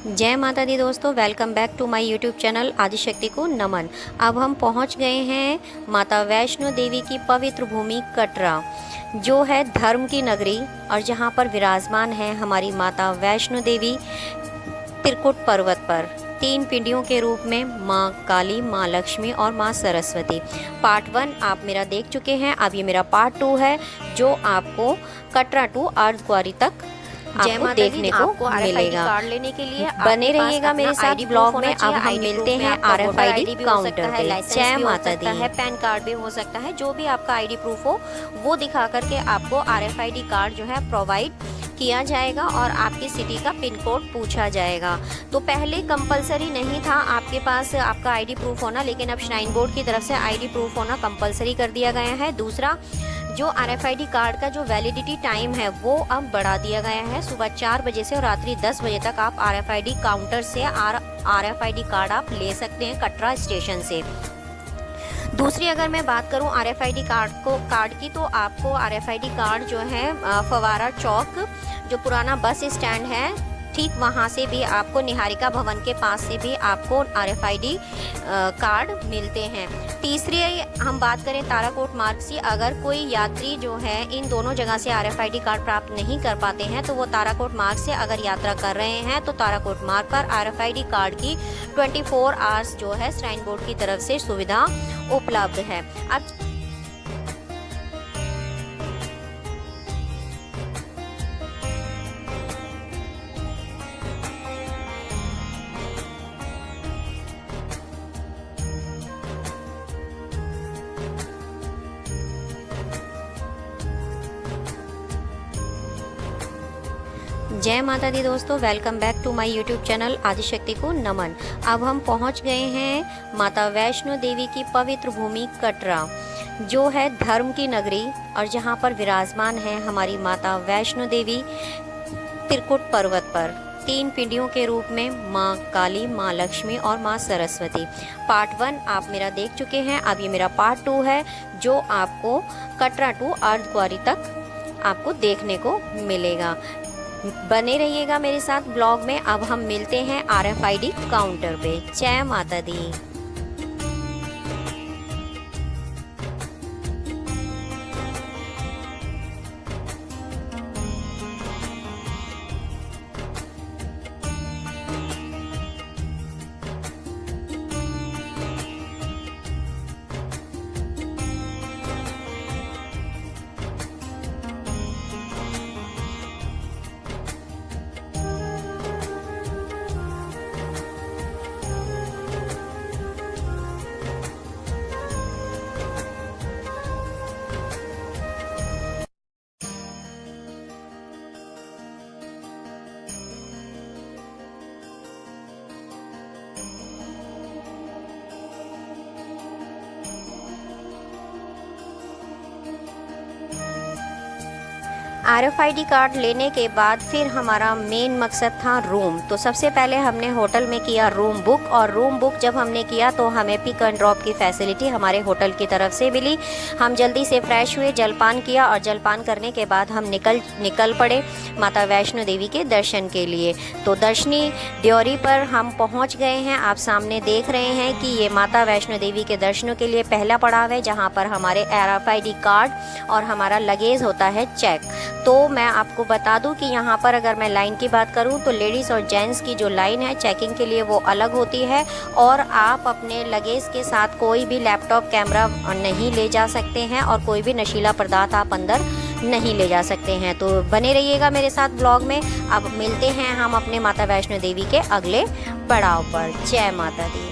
जय माता दी दोस्तों, welcome back to my YouTube channel Adishakti को नमन। अब हम पहुंच गए हैं माता वैष्णो देवी की पवित्र भूमि कटरा, जो है धर्म की नगरी और जहां पर विराजमान है हमारी माता वैष्णो देवी त्रिकुट पर्वत पर 3 पिंडियों के रूप में माँ काली, माँ लक्ष्मी और माँ सरस्वती। पार्ट 1 आप मेरा देख चुके हैं। अब ये मेरा पार्ट 2 है, जो आपको कटरा टू अर्धकुंवारी तक आपको देखने को मिलेगा। कार्ड लेने के लिए बने रहिएगा मेरे साथ ब्लॉग में। अब हम मिलते हैं RFID काउंटर पे। जय माता दी। है, पैन कार्ड भी हो सकता है, जो भी आपका आईडी प्रूफ हो वो दिखा करके आपको RFID कार्ड जो है प्रोवाइड किया जाएगा और आपकी सिटी का पिन कोड पूछा जाएगा। तो पहले कंपलसरी नहीं था आपके पास आपका आईडी प्रूफ होना, लेकिन अब श्राइन बोर्ड की तरफ से आईडी प्रूफ होना कंपलसरी कर दिया गया है। दूसरा, जो RFID कार्ड का जो वैलिडिटी टाइम है वो अब बढ़ा दिया गया है। सुबह 4 बजे से और रात्रि 10 बजे तक आप RFID काउंटर से RFID कार्ड आप ले सकते हैं कटरा स्टेशन से। दूसरी अगर मैं बात करूं RFID कार्ड की, तो आपको RFID कार्ड जो है फवारा चौक, जो पुराना बस स्टैंड है, ठीक वहाँ से भी आपको निहारिका भवन के पास से भी आपको RFID कार्ड मिलते हैं। तीसरी हम बात करें ताराकोट मार्ग से, अगर कोई यात्री जो है इन दोनों जगह से RFID कार्ड प्राप्त नहीं कर पाते हैं, तो वो ताराकोट मार्ग से अगर यात्रा कर रहे हैं तो ताराकोट मार्ग पर RFID कार्ड की 24 आवर्स जो है श्राइन बोर्ड की तरफ से सुविधा उपलब्ध है। अब जय माता दी दोस्तों, welcome back to my YouTube channel Adishakti को नमन। अब हम पहुंच गए हैं माता वैष्णो देवी की पवित्र भूमि कटरा, जो है धर्म की नगरी और जहां पर विराजमान है हमारी माता वैष्णो देवी त्रिकुट पर्वत पर 3 पिंडियों के रूप में माँ काली, माँ लक्ष्मी और माँ सरस्वती। पार्ट 1 आप मेरा देख चुके हैं। अब ये मेरा पार्ट 2 है, जो आपको कटरा टू अर्धकुंवारी तक आपको देखने को मिलेगा। बने रहिएगा मेरे साथ ब्लॉग में। अब हम मिलते हैं RFID काउंटर पे। जय माता दी। RFID कार्ड लेने के बाद फिर हमारा मेन मकसद था रूम। तो सबसे पहले हमने होटल में किया रूम बुक, और रूम बुक जब हमने किया तो हमें पिक एंड ड्रॉप की फैसिलिटी हमारे होटल की तरफ से मिली। हम जल्दी से फ्रेश हुए, जलपान किया और जलपान करने के बाद हम निकल पड़े माता वैष्णो देवी के दर्शन के लिए। तो दर्शनी ड्योरी पर हम पहुँच गए हैं। आप सामने देख रहे हैं कि ये माता वैष्णो देवी के दर्शनों के लिए पहला पड़ाव है, जहाँ पर हमारे RFID कार्ड और हमारा लगेज होता है चेक। तो मैं आपको बता दूं कि यहाँ पर अगर मैं लाइन की बात करूँ तो लेडीज़ और जेंट्स की जो लाइन है चेकिंग के लिए वो अलग होती है, और आप अपने लगेज के साथ कोई भी लैपटॉप, कैमरा नहीं ले जा सकते हैं और कोई भी नशीला पदार्थ आप अंदर नहीं ले जा सकते हैं। तो बने रहिएगा मेरे साथ ब्लॉग में। अब मिलते हैं हम अपने माता वैष्णो देवी के अगले पड़ाव पर। जय माता दी।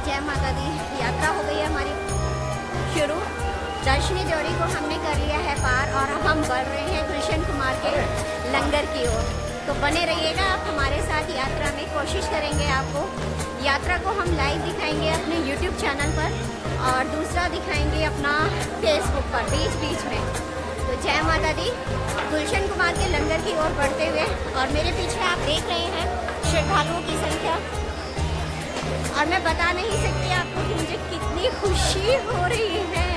जय माता दी। यात्रा हो गई है हमारी शुरू। दर्शनी ड्योरी को हमने कर लिया है पार और अब हम बढ़ रहे हैं कृष्ण कुमार के लंगर की ओर। तो बने रहिएगा आप हमारे साथ यात्रा में। कोशिश करेंगे आपको यात्रा को हम लाइव दिखाएंगे अपने YouTube चैनल पर, और दूसरा दिखाएंगे अपना फेसबुक पर बीच बीच में। तो जय माता दी। गुलशन कुमार के लंगर की ओर बढ़ते हुए, और मेरे पीछे आप देख रहे हैं श्रद्धालुओं की संख्या, और मैं बता नहीं सकती आपको कि मुझे कितनी खुशी हो रही है।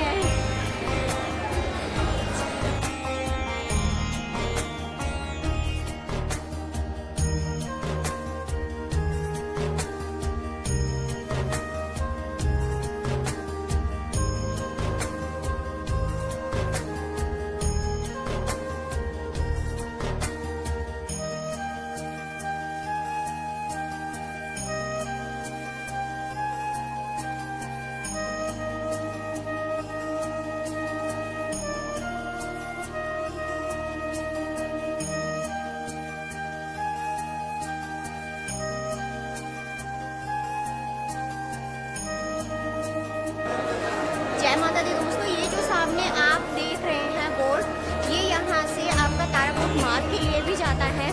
जय माता दी दोस्तों, ये जो सामने आप देख रहे हैं बोर्ड, ये यहाँ से आपका ताराकोट मार्ग के लिए भी जाता है।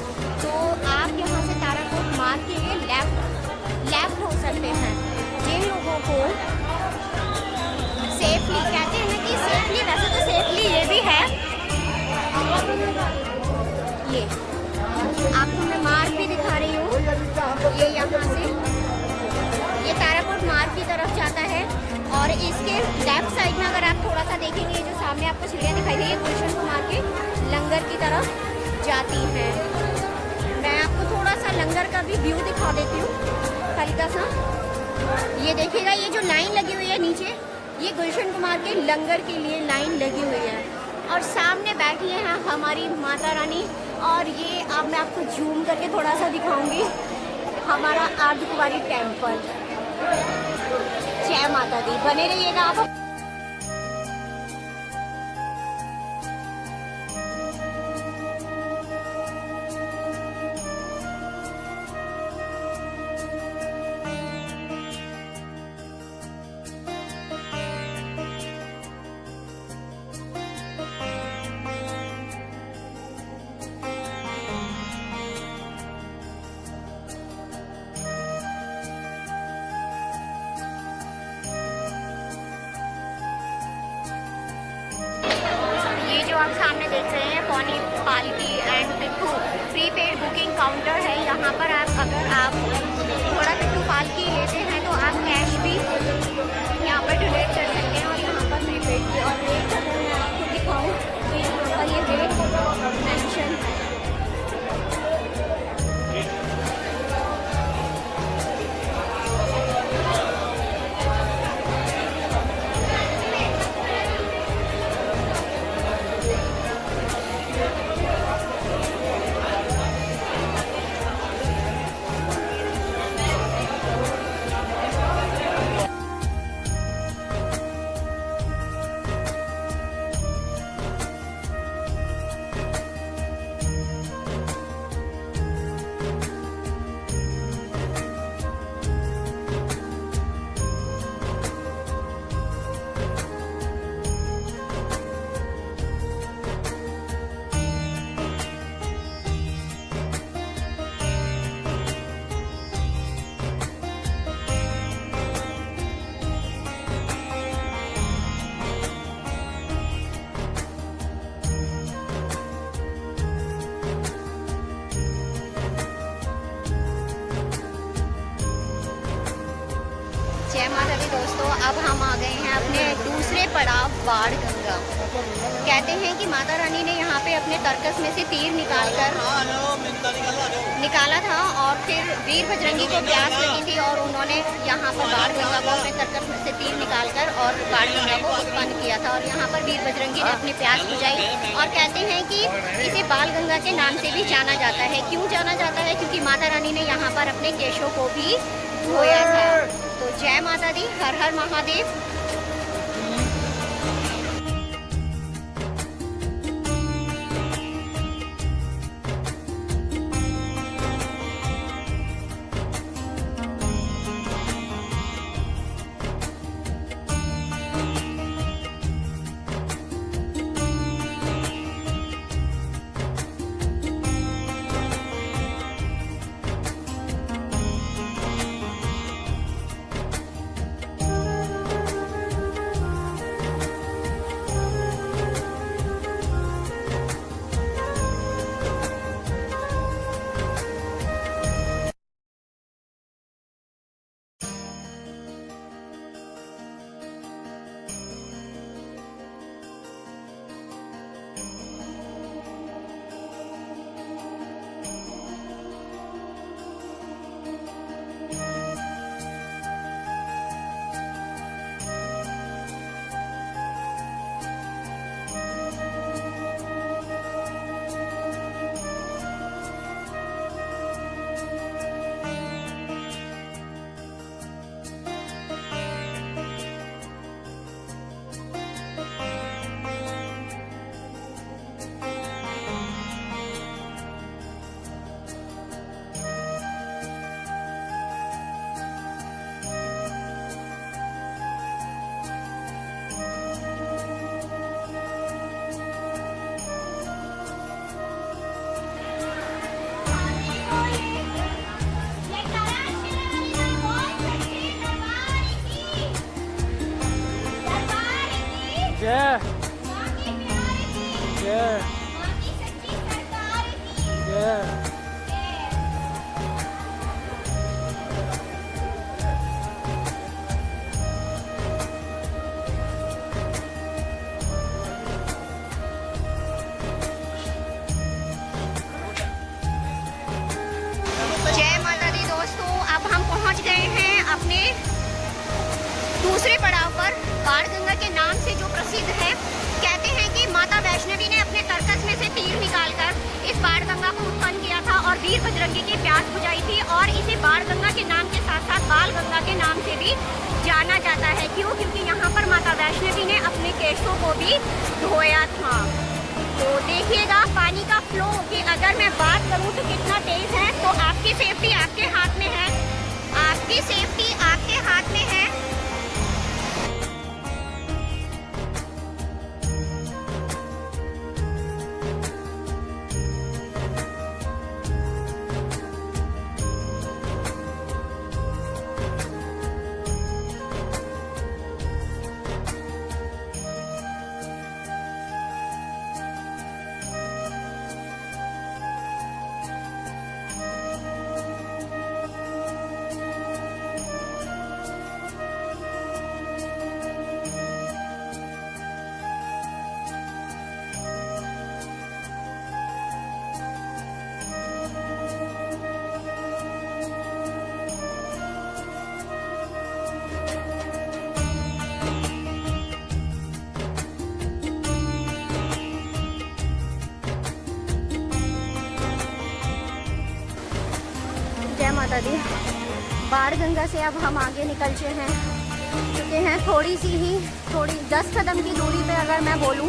तो आप यहाँ से ताराकोट मार्ग के लिए लेफ्ट हो सकते हैं। जिन लोगों को सेफली, कहते हैं ना कि सेफली, वैसे तो सेफली ये भी है, ये आपको मैं मार्ग भी दिखा रही हूँ। ये यहाँ से ये ताराकोट मार्ग की तरफ जाता है, और इसके लेफ्ट साइड में अगर आप थोड़ा सा देखेंगे, जो सामने आपको सीढ़ियाँ दिखाई दे रही है, गुलशन कुमार के लंगर की तरफ जाती हैं। मैं आपको थोड़ा सा लंगर का भी व्यू दिखा देती हूँ हल्का सा। ये देखिएगा, ये जो लाइन लगी हुई है नीचे, ये गुलशन कुमार के लंगर के लिए लाइन लगी हुई है, और सामने बैठी है हमारी माता रानी। और ये अब मैं आपको जूम करके थोड़ा सा दिखाऊंगी, हमारा अर्धकुंवारी टेम्पल। जय माता दी, बने रहिएगा आप। जो आप सामने देख रहे हैं पौनी पालकी एंड पिट्ठू प्रीपेड बुकिंग काउंटर है। यहाँ पर अगर आप थोड़ा पिट्ठू पालकी लेते हैं तो आप कैश भी यहाँ पर डोनेट कर सकते हैं। और यहाँ पर प्रीपेड की, और रेट अगर मैं आपको दिखाऊँ तो यहाँ पर ये रेट मेंशन है। जय माता दी दोस्तों, अब हम आ गए हैं अपने दूसरे पड़ाव बाढ़ गंगा। कहते हैं कि माता रानी ने यहाँ पे अपने तरकस में से तीर निकाला था, और फिर वीर बजरंगी को प्यास लगी थी, और उन्होंने यहाँ पर बाढ़ गंगा को अपने तरकस में से तीर निकालकर और बाढ़ गंगा को उत्पन्न किया था। और यहाँ पर वीर बजरंगी ने अपनी प्यास बुझाई, और कहते हैं कि इसे बाल गंगा के नाम से भी जाना जाता है। क्यों जाना जाता है? क्योंकि माता रानी ने यहाँ पर अपने केशों को भी धोया था। तो जय माता दी, हर हर महादेव। जय जय जय। जय माता दी दोस्तों, अब हम पहुंच गए हैं अपने दूसरे पड़ाव पर। बाणगंगा के नाम से जो प्रसिद्ध है, कहते हैं कि माता वैष्णवी ने अपने तरकस में से तीर निकालकर इस बाणगंगा को उत्पन्न किया था और वीर बजरंगी की प्यास बुझाई थी, और इसे बाणगंगा के नाम के साथ साथ बाल गंगा के नाम से भी जाना जाता है। क्यों? क्योंकि यहाँ पर माता वैष्णवी ने अपने केशों को भी धोया था। तो देखिएगा पानी का फ्लो कि अगर मैं बात करूं तो कितना तेज है। तो आपकी सेफ्टी आपके हाथ में है, आपकी सेफ्टी आपके हाथ में है। जय माता दी। बाणगंगा से अब हम आगे निकल चुके हैं थोड़ी 10 कदम की दूरी पे। अगर मैं बोलूँ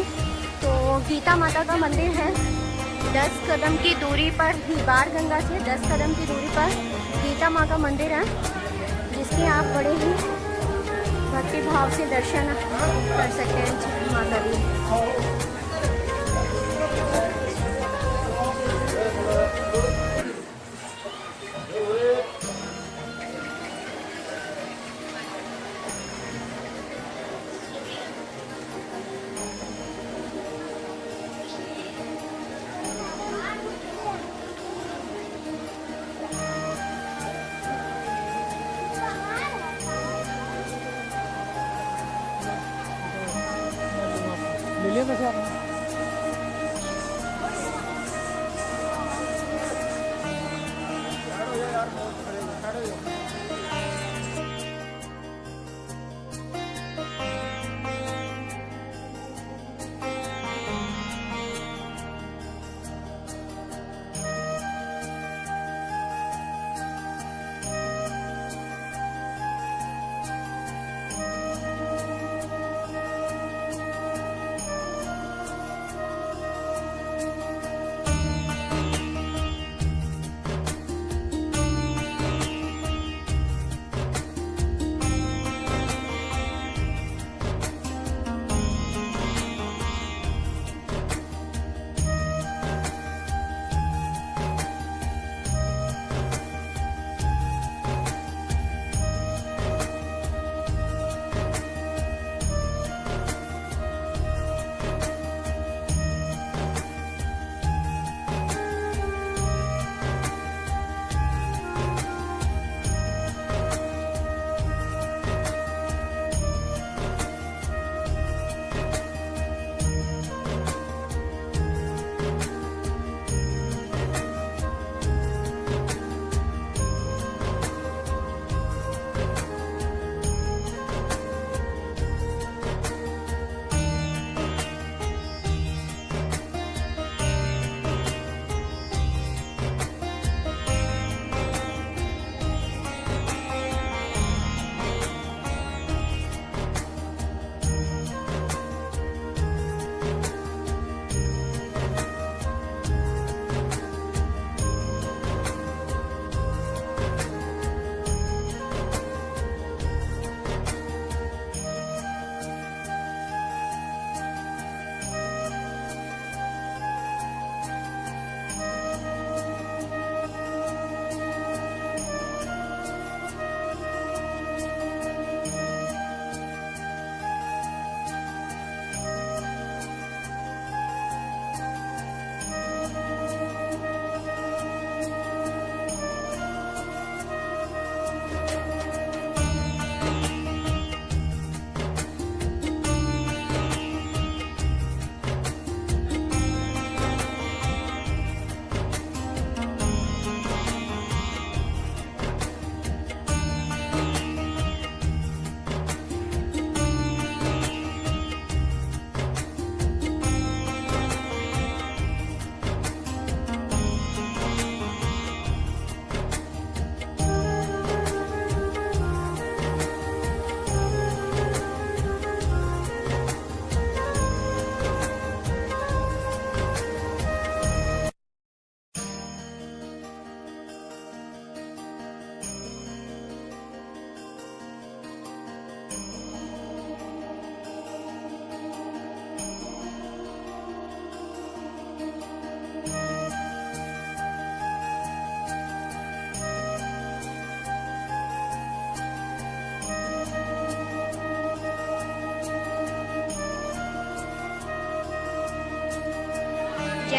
तो गीता माता का मंदिर है। 10 कदम की दूरी पर ही, बाणगंगा से 10 कदम की दूरी पर गीता माँ का मंदिर है, जिसके आप बड़े ही भक्ति भाव से दर्शन कर सकते हैं। जय माता दी। ले लिया कैसे आपने?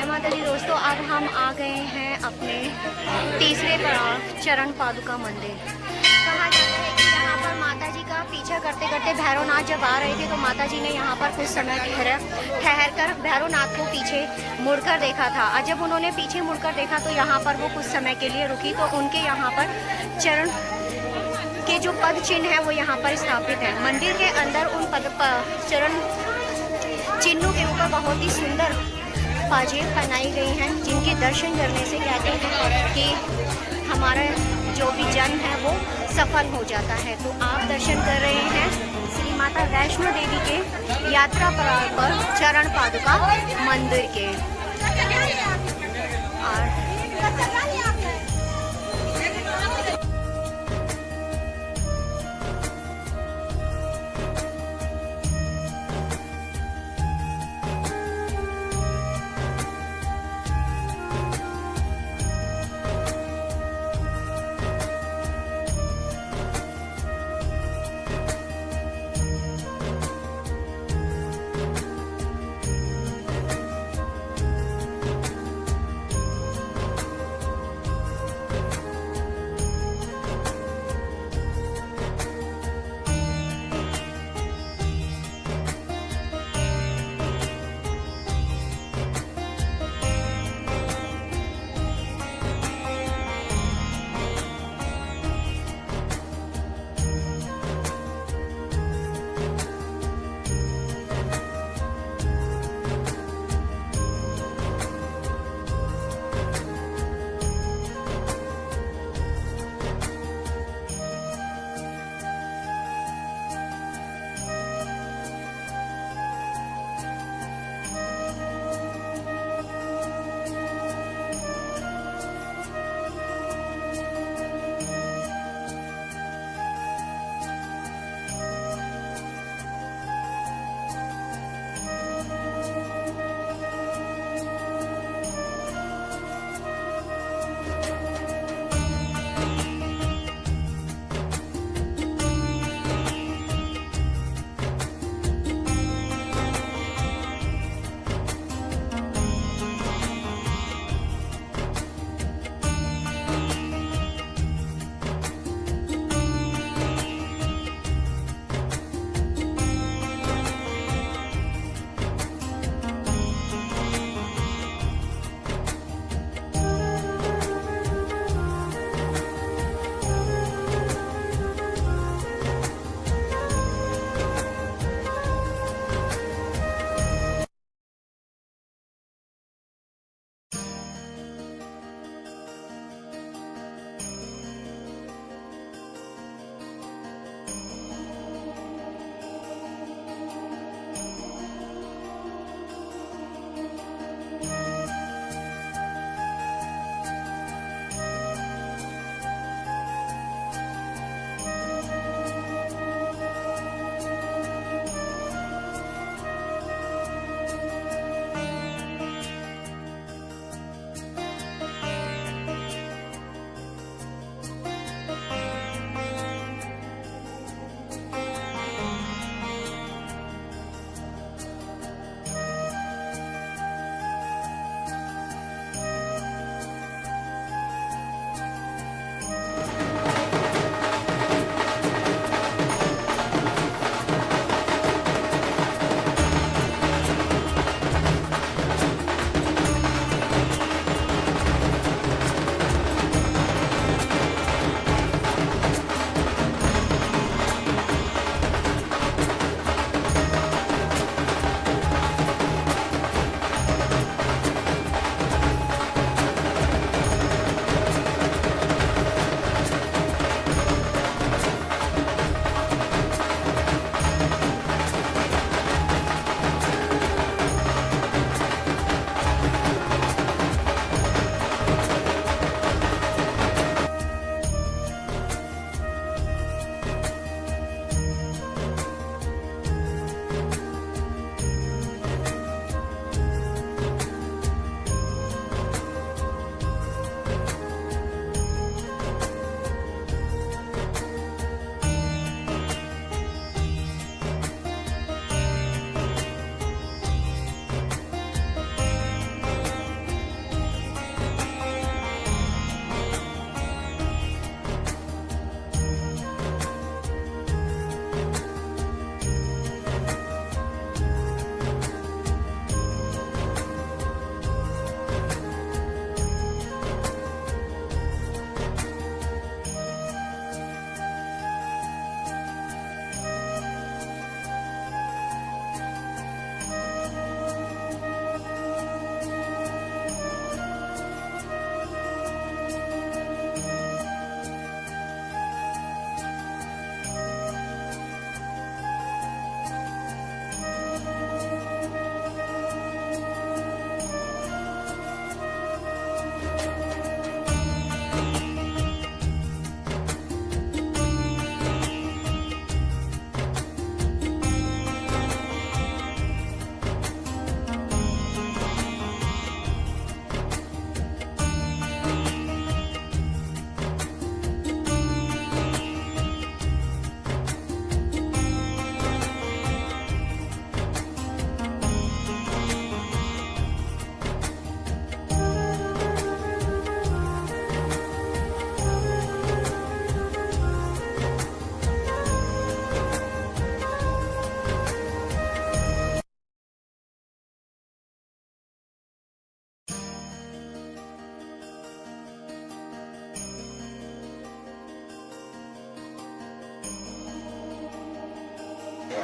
जय माता दी दोस्तों, अब हम आ गए हैं अपने तीसरे पड़ाव चरण पादुका मंदिर। कहा जाता है कि यहाँ पर माता जी का पीछा करते करते भैरवनाथ जब आ रहे थे तो माता जी ने यहाँ पर कुछ समय ठहर कर भैरवनाथ को पीछे मुड़कर देखा था, और जब उन्होंने पीछे मुड़कर देखा तो यहाँ पर वो कुछ समय के लिए रुकी, तो उनके यहाँ पर चरण के जो पद चिन्ह है वो यहाँ पर स्थापित है। मंदिर के अंदर उन चरण चिन्हों के ऊपर बहुत ही सुंदर पाजेब बनाई गई हैं, जिनके दर्शन करने से कहते हैं कि हमारा जो भी जन्म है वो सफल हो जाता है। तो आप दर्शन कर रहे हैं श्री माता वैष्णो देवी के यात्रा पड़ाव पर चरण पादुका मंदिर के। और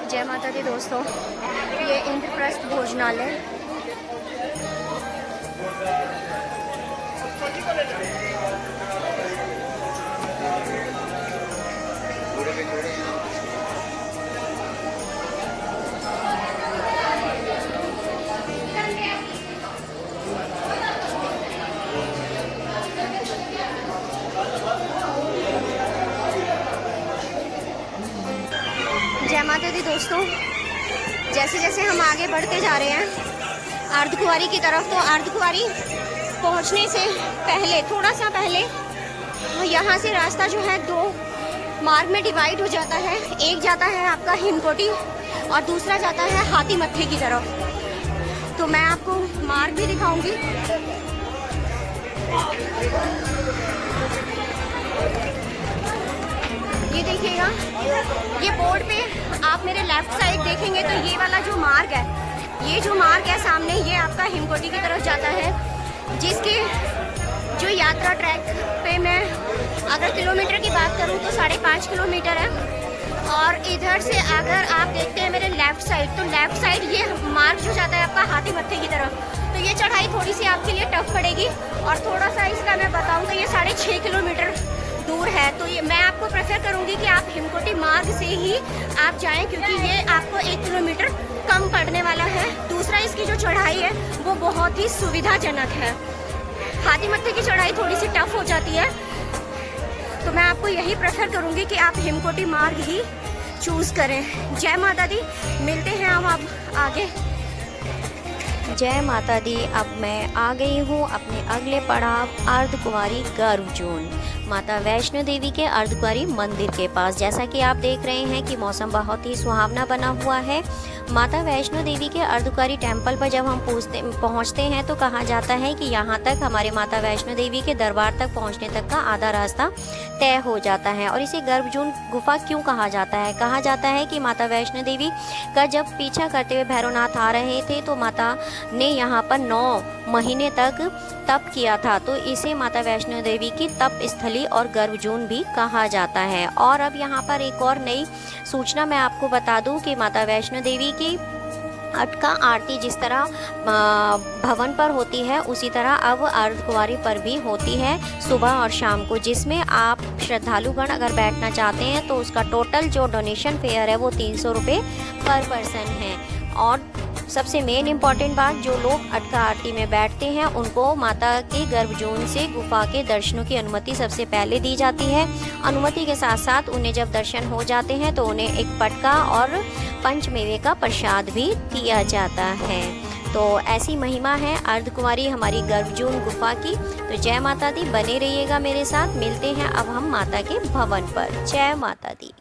जय माता दी दोस्तों, ये इंद्रप्रस्थ भोजनालय जय माता दी दोस्तों, जैसे जैसे हम आगे बढ़ते जा रहे हैं अर्धकुंवारी की तरफ, तो अर्धकुंवारी पहुंचने से पहले, थोड़ा सा पहले, यहाँ से रास्ता जो है दो मार्ग में डिवाइड हो जाता है। एक जाता है आपका हिमकोटी और दूसरा जाता है हाथीमत्थे की तरफ। तो मैं आपको मार्ग भी दिखाऊंगी। ये देखिएगा, ये बोर्ड पे आप मेरे लेफ्ट साइड देखेंगे तो ये वाला जो मार्ग है, ये जो मार्ग है सामने, ये आपका हिमकोटी की तरफ जाता है, जिसके जो यात्रा ट्रैक पे मैं अगर किलोमीटर की बात करूँ तो 5.5 किलोमीटर है। और इधर से अगर आप देखते हैं मेरे लेफ्ट साइड, तो लेफ्ट साइड ये मार्ग जो जाता है आपका हाथीमत्थे की तरफ। तो ये चढ़ाई थोड़ी सी आपके लिए टफ पड़ेगी, और थोड़ा सा इसका मैं बताऊँ तो ये 6.5 किलोमीटर दूर है। तो ये मैं आपको प्रेफर करूँगी कि आप हिमकोटी मार्ग से ही आप जाएं, क्योंकि ये आपको 1 किलोमीटर कम पड़ने वाला है। दूसरा, इसकी जो चढ़ाई है वो बहुत ही सुविधाजनक है। हाथीमत्थे की चढ़ाई थोड़ी सी टफ हो जाती है, तो मैं आपको यही प्रेफर करूँगी कि आप हिमकोटी मार्ग ही चूज़ करें। जय माता दी, मिलते हैं हम अब आगे। जय माता दी। अब मैं आ गई हूँ अपने अगले पड़ाव अर्धकुंवारी गर्भजून, माता वैष्णो देवी के अर्धकुंवारी मंदिर के पास। जैसा कि आप देख रहे हैं कि मौसम बहुत ही सुहावना बना हुआ है। माता वैष्णो देवी के अर्धकुंवारी टेम्पल पर जब हम पहुंचते हैं तो कहा जाता है कि यहाँ तक हमारे माता वैष्णो देवी के दरबार तक पहुँचने तक का आधा रास्ता तय हो जाता है। और इसे गर्भजून गुफा क्यों कहा जाता है? कहा जाता है कि माता वैष्णो देवी का जब पीछा करते हुए भैरवनाथ आ रहे थे तो माता ने यहाँ पर 9 महीने तक तप किया था, तो इसे माता वैष्णो देवी की तप स्थली और गर्भजून भी कहा जाता है। और अब यहाँ पर एक और नई सूचना मैं आपको बता दूं कि माता वैष्णो देवी की अटका आरती जिस तरह भवन पर होती है, उसी तरह अब अर्धकुंवारी पर भी होती है सुबह और शाम को, जिसमें आप श्रद्धालुगण अगर बैठना चाहते हैं तो उसका टोटल जो डोनेशन फेयर है वो 300 रुपये पर पर्सन है। और सबसे मेन इम्पॉर्टेंट बात, जो लोग अटका आरती में बैठते हैं उनको माता के गर्भजून से गुफा के दर्शनों की अनुमति सबसे पहले दी जाती है। अनुमति के साथ साथ उन्हें जब दर्शन हो जाते हैं तो उन्हें एक पटका और पंचमेवे का प्रसाद भी दिया जाता है। तो ऐसी महिमा है अर्धकुंवारी हमारी गर्भजून गुफा की। तो जय माता दी, बने रहिएगा मेरे साथ। मिलते हैं अब हम माता के भवन पर। जय माता दी।